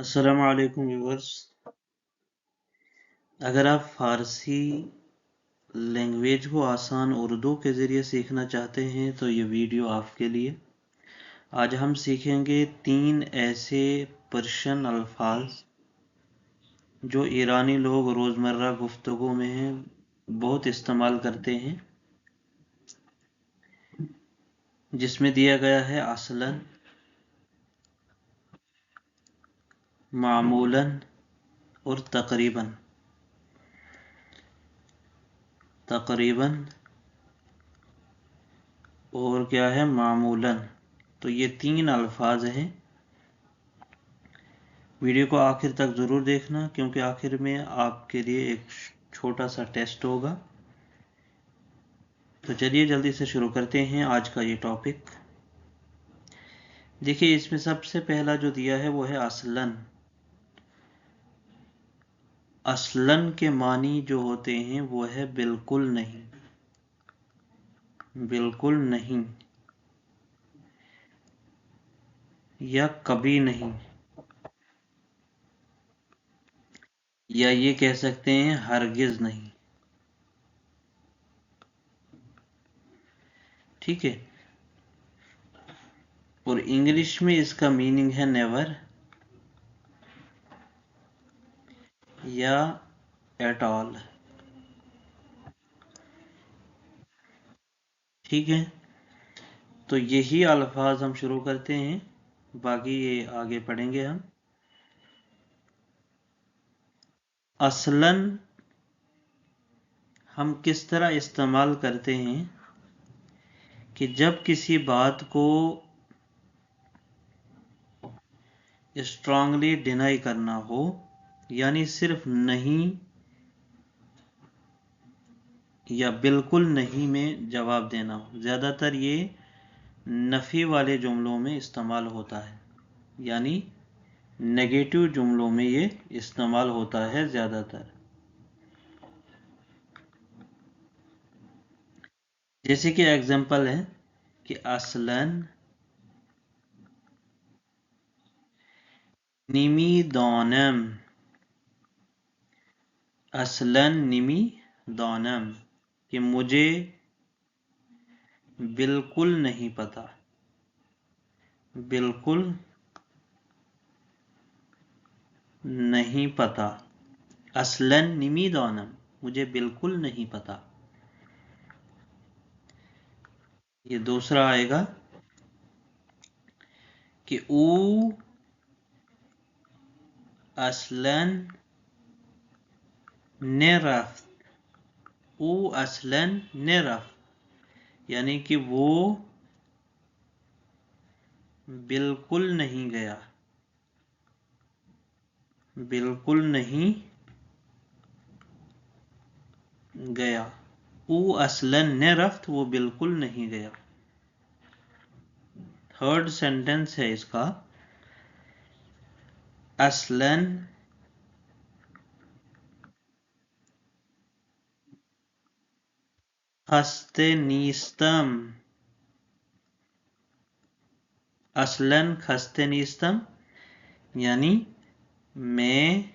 अस्सलाम वालेकुम व्यूअर्स। अगर आप फ़ारसी लैंग्वेज को आसान उर्दू के ज़रिए सीखना चाहते हैं तो ये वीडियो आपके लिए। आज हम सीखेंगे 3 ऐसे पर्शियन अल्फाज जो ईरानी लोग रोज़मर्रा गुफ्तगू में बहुत इस्तेमाल करते हैं, जिसमें दिया गया है असलन, मामूलन और तकरीबन। और क्या है? मामूलन। तो ये 3 अल्फाज हैं। वीडियो को आखिर तक ज़रूर देखना, क्योंकि आखिर में आपके लिए एक छोटा सा टेस्ट होगा। तो चलिए जल्दी से शुरू करते हैं आज का ये टॉपिक। देखिए, इसमें सबसे पहला जो दिया है वो है असलन। असलन के मानी जो होते हैं वो है बिल्कुल नहीं, बिल्कुल नहीं, या कभी नहीं, या ये कह सकते हैं हरगिज नहीं। ठीक है। और इंग्लिश में इसका मीनिंग है नेवर या एट ऑल। ठीक है। तो यही अल्फाज हम शुरू करते हैं, बाकी ये आगे पढ़ेंगे हम। असलन हम किस तरह इस्तेमाल करते हैं कि जब किसी बात को स्ट्रांगली डिनाई करना हो, यानी सिर्फ नहीं या बिल्कुल नहीं में जवाब देना हो। ज़्यादातर ये नफ़ी वाले जुमलों में इस्तेमाल होता है, यानी नेगेटिव जुमलों में ये इस्तेमाल होता है ज़्यादातर। जैसे कि एग्जांपल है कि असलन निमी दानम, असलन निमी दानम, कि मुझे बिल्कुल नहीं पता, बिल्कुल नहीं पता। असलन निमी दानम, मुझे बिल्कुल नहीं पता। ये दूसरा आएगा कि ऊ असलन नेरफ्त, ऊ असलन नेरफ्त, यानी कि वो बिल्कुल नहीं गया, बिल्कुल नहीं गया। ऊ असलन नेरफ्त, वो बिल्कुल नहीं गया। थर्ड सेंटेंस है इसका, असलन खस्ते नीस्तम, असलन खस्ते नीस्तम, यानी मैं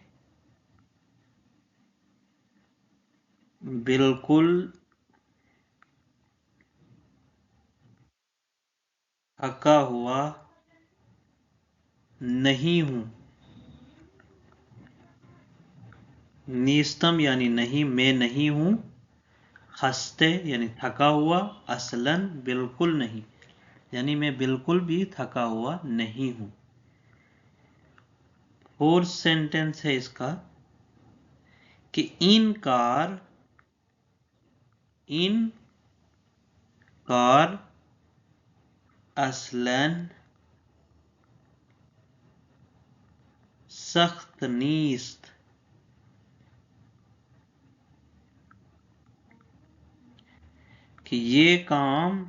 बिल्कुल थका हुआ नहीं हूं। नीस्तम यानी नहीं, मैं नहीं हूं। खस्ते यानी थका हुआ, असलन बिल्कुल नहीं, यानी मैं बिल्कुल भी थका हुआ नहीं हूं। फोर्थ सेंटेंस है इसका कि इन कार असलन सख्त नीस्त, कि ये काम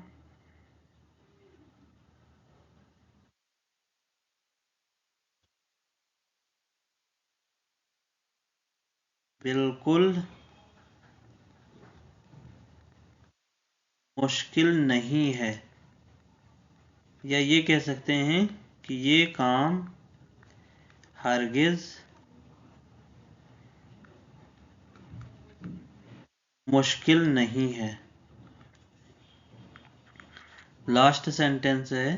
बिल्कुल मुश्किल नहीं है, या ये कह सकते हैं कि ये काम हरगिज मुश्किल नहीं है। लास्ट सेंटेंस है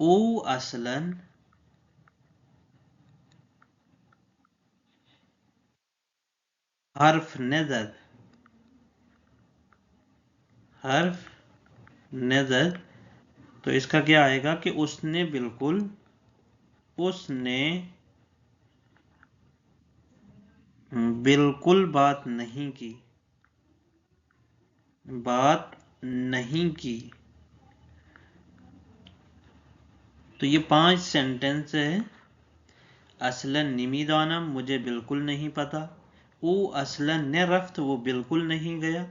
ओ असलन हर्फ नजर, हर्फ नजर। तो इसका क्या आएगा कि उसने बिल्कुल, उसने बिल्कुल बात नहीं की, बात नहीं की। तो ये 5 सेंटेंस है। असलन निमिदानम, मुझे बिल्कुल नहीं पता। वो असलन ने रफ्त, वो बिल्कुल नहीं गया।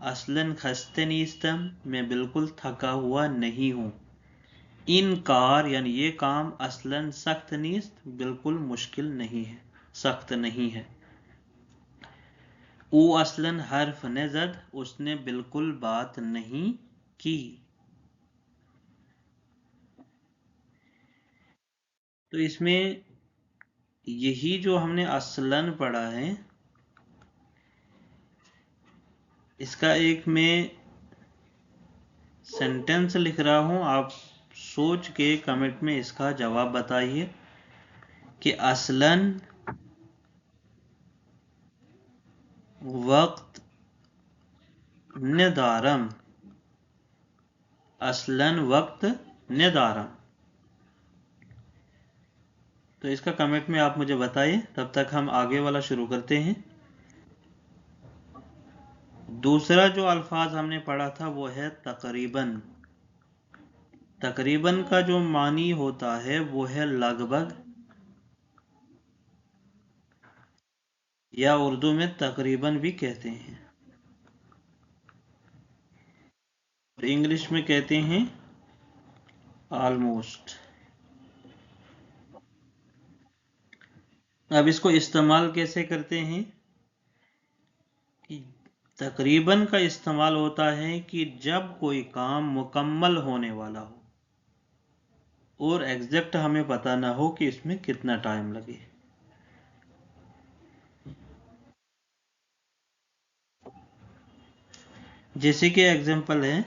असलन खस्ते नीस्तम, मैं बिल्कुल थका हुआ नहीं हूँ। इन कार यानी ये काम असलन सख्त नीस्त, बिल्कुल मुश्किल नहीं है, सख्त नहीं है। वो असलन हर्फ नजद, उसने बिल्कुल बात नहीं की। तो इसमें यही जो हमने असलन पढ़ा है, इसका एक मैं सेंटेंस लिख रहा हूं, आप सोच के कमेंट में इसका जवाब बताइए कि असलन वक्त निदारम, असलन वक्त निदारम। तो इसका कमेंट में आप मुझे बताइए, तब तक हम आगे वाला शुरू करते हैं। दूसरा जो अल्फाज हमने पढ़ा था वो है तकरीबन। तकरीबन का जो मानी होता है वो है लगभग, या उर्दू में तकरीबन भी कहते हैं, और इंग्लिश में कहते हैं ऑलमोस्ट। अब इसको इस्तेमाल कैसे करते हैं कि तकरीबन का इस्तेमाल होता है कि जब कोई काम मुकम्मल होने वाला हो और एग्जैक्ट हमें पता ना हो कि इसमें कितना टाइम लगे। जैसे कि एग्जांपल है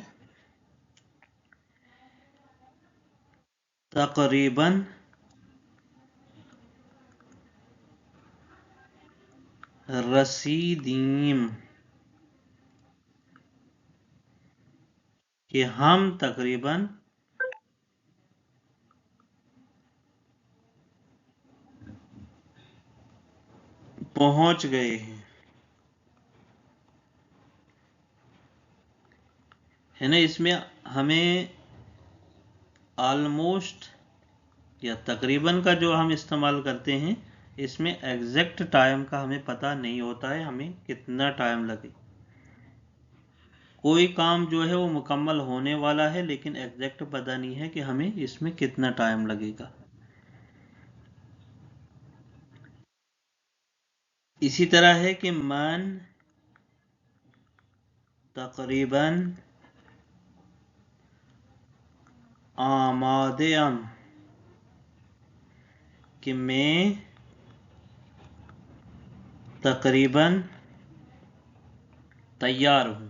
तकरीबन रसीदीम, कि हम तकरीबन पहुंच गए हैं, है ना। इसमें हमें ऑलमोस्ट या तकरीबन का जो हम इस्तेमाल करते हैं, इसमें एग्जैक्ट टाइम का हमें पता नहीं होता है, हमें कितना टाइम लगे। कोई काम जो है वो मुकम्मल होने वाला है लेकिन एग्जैक्ट पता नहीं है कि हमें इसमें कितना टाइम लगेगा। इसी तरह है कि मन तकरीबन आमादे अम, कि मैं तकरीबन तैयार हूं,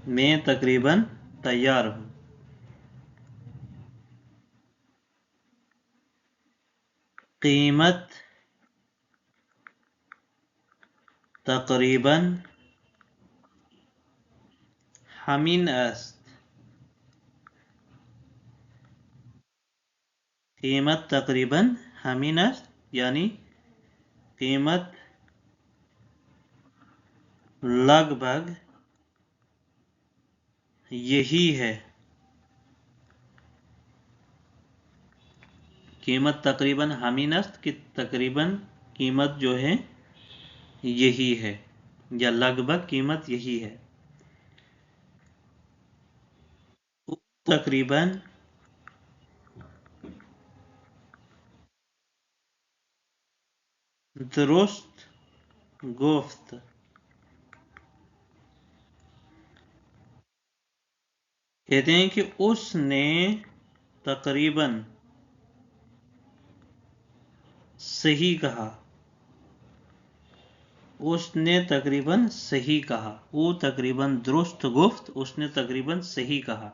मैं तकरीबन तैयार हूं। कीमत तकरीबन हमीन अस्त, कीमत तकरीबन हमीन अस्त यानी कीमत लगभग यही है। कीमत तकरीबन हमीनस्त की तकरीबन कीमत जो है यही है, या लगभग कीमत यही है। तकरीबन दुरुस्त गुफ्त, कहते हैं कि उसने तकरीबन सही कहा, उसने तकरीबन सही कहा, वो तकरीबन दुरुस्त गुफ्त, उसने तकरीबन सही कहा।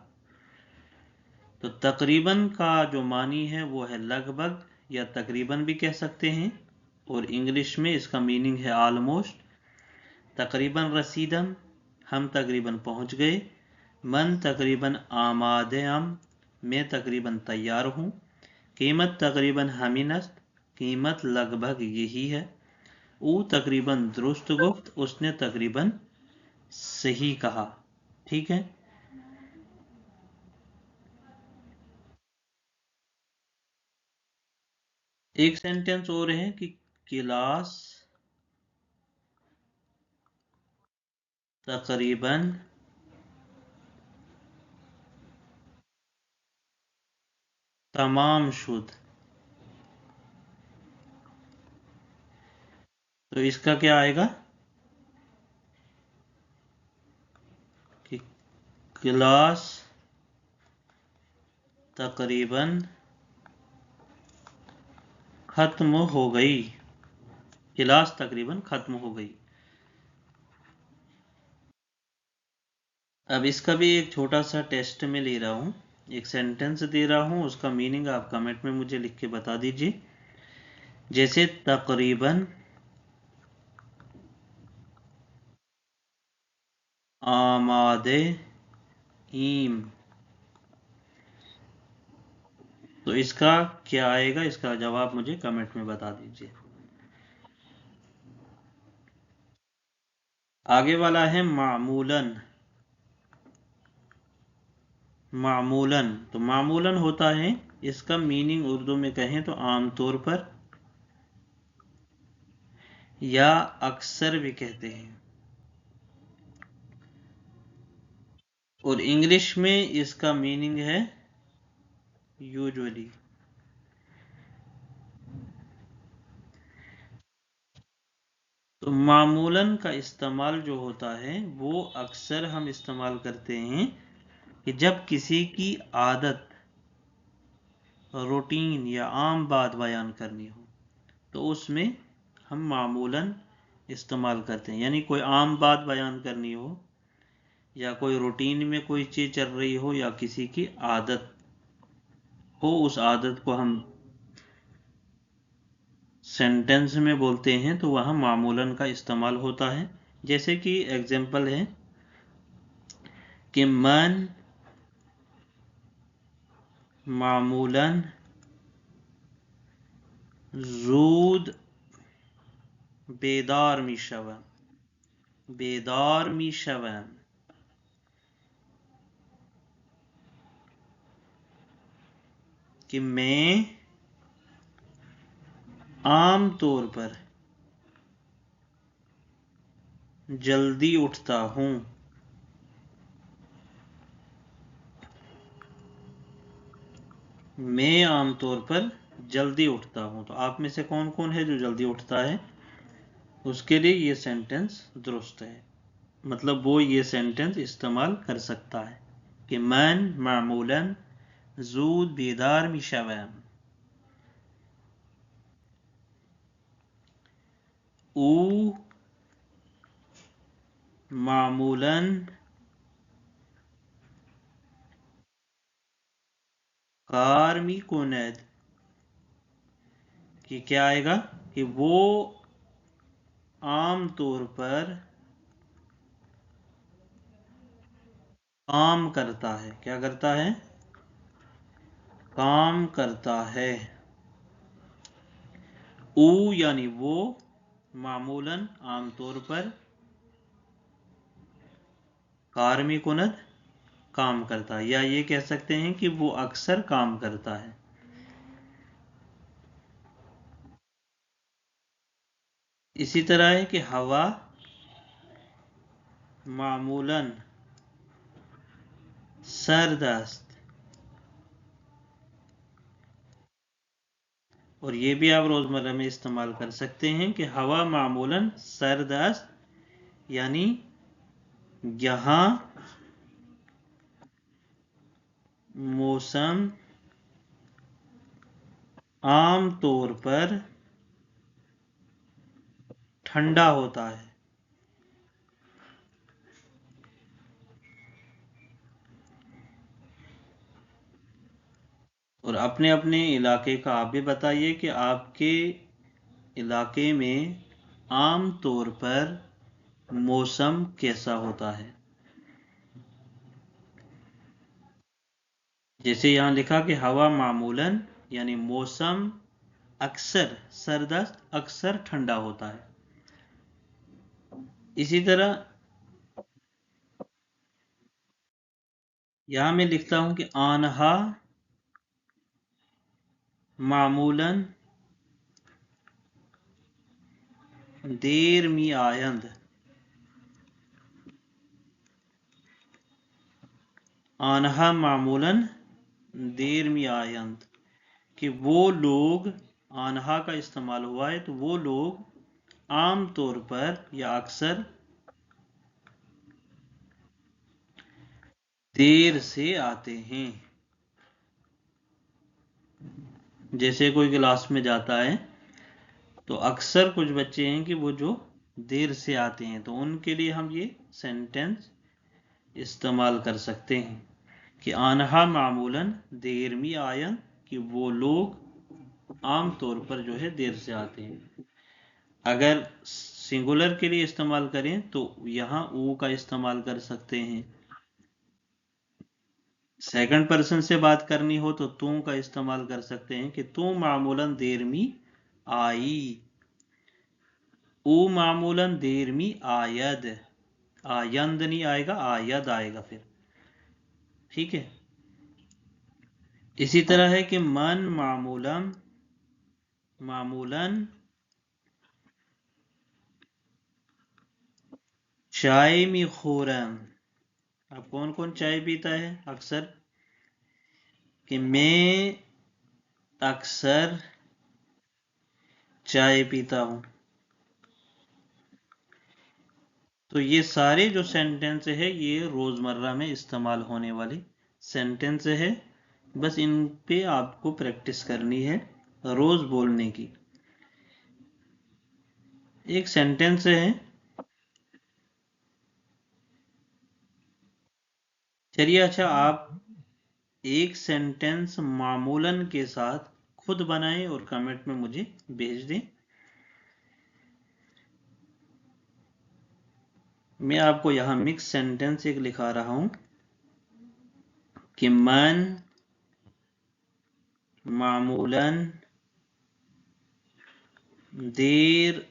तो तकरीबन का जो मानी है वो है लगभग या तकरीबन भी कह सकते हैं, और इंग्लिश में इसका मीनिंग है ऑलमोस्ट। तकरीबन रसीदम, हम तकरीबन पहुंच गए। मन तकरीबन आमादे हम, मैं तकरीबन तैयार हूँ। कीमत तकरीबन हमीनस्त, कीमत लगभग यही है। वो तकरीबन दुरुस्त गुफ्त, उसने तकरीबन सही कहा। ठीक है। एक सेंटेंस और है कि क्लास तकरीबन तमाम शुद। तो इसका क्या आएगा कि क्लास तकरीबन खत्म हो गई, क्लास तकरीबन खत्म हो गई। अब इसका भी एक छोटा सा टेस्ट में ले रहा हूं, एक सेंटेंस दे रहा हूं, उसका मीनिंग आप कमेंट में मुझे लिख के बता दीजिए। जैसे तकरीबन आमादे ईम, तो इसका क्या आएगा, इसका जवाब मुझे कमेंट में बता दीजिए। आगे वाला है मामूलन। मामूलन, तो मामूलन होता है, इसका मीनिंग उर्दू में कहें तो आमतौर पर या अक्सर भी कहते हैं, और इंग्लिश में इसका मीनिंग है यूजुअली। तो मामूलन का इस्तेमाल जो होता है वो अक्सर हम इस्तेमाल करते हैं कि जब किसी की आदत, रूटीन या आम बात बयान करनी हो, तो उसमें हम मामूलन इस्तेमाल करते हैं। यानी कोई आम बात बयान करनी हो, या कोई रूटीन में कोई चीज़ चल रही हो, या किसी की आदत हो, उस आदत को हम सेंटेंस में बोलते हैं तो वहाँ मामूलन का इस्तेमाल होता है। जैसे कि एग्जाम्पल है कि मन मामूलन जूद बेदार मिशवन, बेदार मिशवन, कि मैं आम तौर पर जल्दी उठता हूँ। मैं आमतौर पर जल्दी उठता हूँ। तो आप में से कौन कौन है जो जल्दी उठता है, उसके लिए ये सेंटेंस दुरुस्त है, मतलब वो ये सेंटेंस इस्तेमाल कर सकता है कि मन मामूलन जूद बेदार मिशवन। او मामूलन कार मी कुनद, कि क्या आएगा कि वो आम तौर पर काम करता है। क्या करता है, काम करता है। ऊ यानी वो, मामूलन आमतौर पर, कारमी कुनद काम करता है, या ये कह सकते हैं कि वो अक्सर काम करता है। इसी तरह है कि हवा मामूलन सरदस्त, और ये भी आप रोजमर्रा में इस्तेमाल कर सकते हैं कि हवा मामूलन सरदस्त, यानी यहाँ मौसम आम तौर पर ठंडा होता है। और अपने अपने इलाके का आप भी बताइए कि आपके इलाके में आम तौर पर मौसम कैसा होता है। जैसे यहाँ लिखा कि हवा मामूलन यानी मौसम अक्सर सर्द अक्सर ठंडा होता है। इसी तरह यहां मैं लिखता हूं कि आनहा मामूलन देर मी आयंद। आनहा मामूलन देर मी आयंद कि वो लोग, आनहा का इस्तेमाल हुआ है तो वो लोग आम तौर पर या अक्सर देर से आते हैं। जैसे कोई क्लास में जाता है तो अक्सर कुछ बच्चे हैं कि वो जो देर से आते हैं, तो उनके लिए हम ये सेंटेंस इस्तेमाल कर सकते हैं कि आनहा मामूलन देर मी आयन कि वो लोग आम तौर पर जो है देर से आते हैं। अगर सिंगुलर के लिए इस्तेमाल करें तो यहां ऊ का इस्तेमाल कर सकते हैं। सेकंड पर्सन से बात करनी हो तो तू का इस्तेमाल कर सकते हैं कि तू मामूलन देर मी आई। ऊ मामूलन देर मी आयद, आयंद नहीं आएगा, आयद आएगा फिर। ठीक है। इसी तरह है कि मन मामूलन मामूलन चाय में खोरम। अब कौन कौन चाय पीता है अक्सर, कि मैं अक्सर चाय पीता हूं। तो ये सारे जो सेंटेंस है ये रोजमर्रा में इस्तेमाल होने वाले सेंटेंस है। बस इन पे आपको प्रैक्टिस करनी है रोज बोलने की। एक सेंटेंस है, चलिए अच्छा आप एक सेंटेंस मामूलन के साथ खुद बनाएं और कमेंट में मुझे भेज दें। मैं आपको यहां मिक्स सेंटेंस एक लिखा रहा हूं कि मन मामूलन देर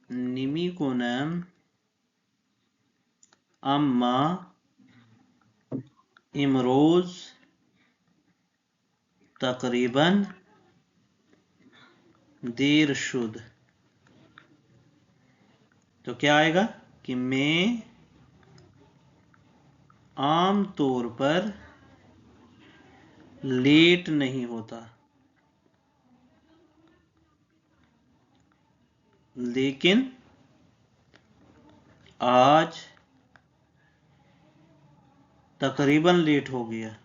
निमी कोनम अम्मा इमरोज तकरीबन देर शुद। तो क्या आएगा कि मैं आम तौर पर लेट नहीं होता, लेकिन आज तकरीबन लेट हो गया।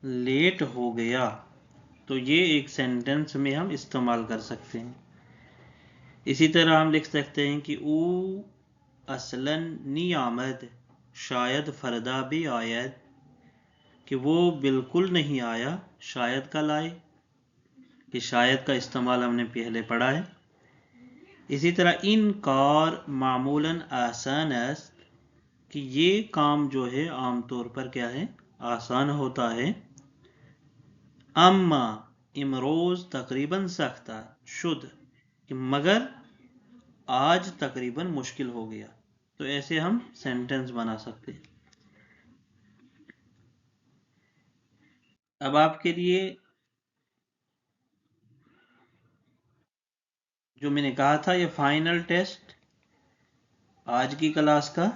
लेट हो गया तो ये एक सेंटेंस में हम इस्तेमाल कर सकते हैं। इसी तरह हम लिख सकते हैं कि ऊ असलन नी आमद शायद फरदा भी आयद कि वो बिल्कुल नहीं आया, शायद कल आए, कि शायद का इस्तेमाल हमने पहले पढ़ा है। इसी तरह इन कार मामूलन आसान अस्त कि ये काम जो है आमतौर पर क्या है आसान होता है। अम्मा इमरोज तकरीबन सख्ता शुद्ध कि मगर आज तकरीबन मुश्किल हो गया। तो ऐसे हम सेंटेंस बना सकते हैं। अब आपके लिए जो मैंने कहा था ये फाइनल टेस्ट आज की क्लास का,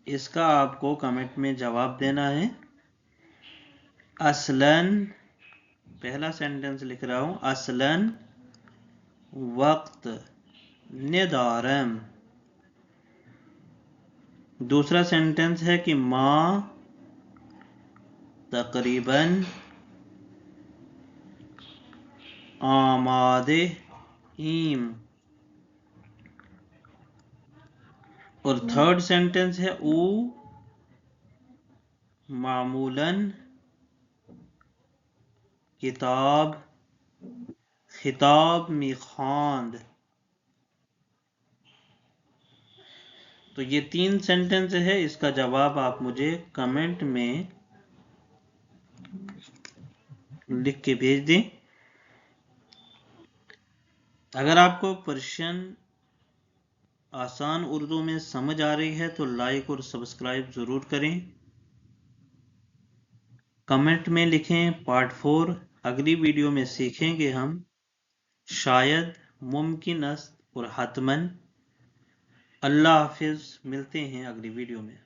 इसका आपको कमेंट में जवाब देना है। असलन, पहला सेंटेंस लिख रहा हूं, असलन वक्त निदारम। दूसरा सेंटेंस है कि माँ तकरीबन आमादे ईम। और थर्ड सेंटेंस है ऊ मामूलन किताब खिताब में खांद। तो ये 3 सेंटेंस है, इसका जवाब आप मुझे कमेंट में लिख के भेज दें। अगर आपको पर्शियन आसान उर्दू में समझ आ रही है तो लाइक और सब्सक्राइब ज़रूर करें। कमेंट में लिखें पार्ट 4। अगली वीडियो में सीखेंगे हम शायद, मुमकिन और हतमन। अल्लाह हाफिज़, मिलते हैं अगली वीडियो में।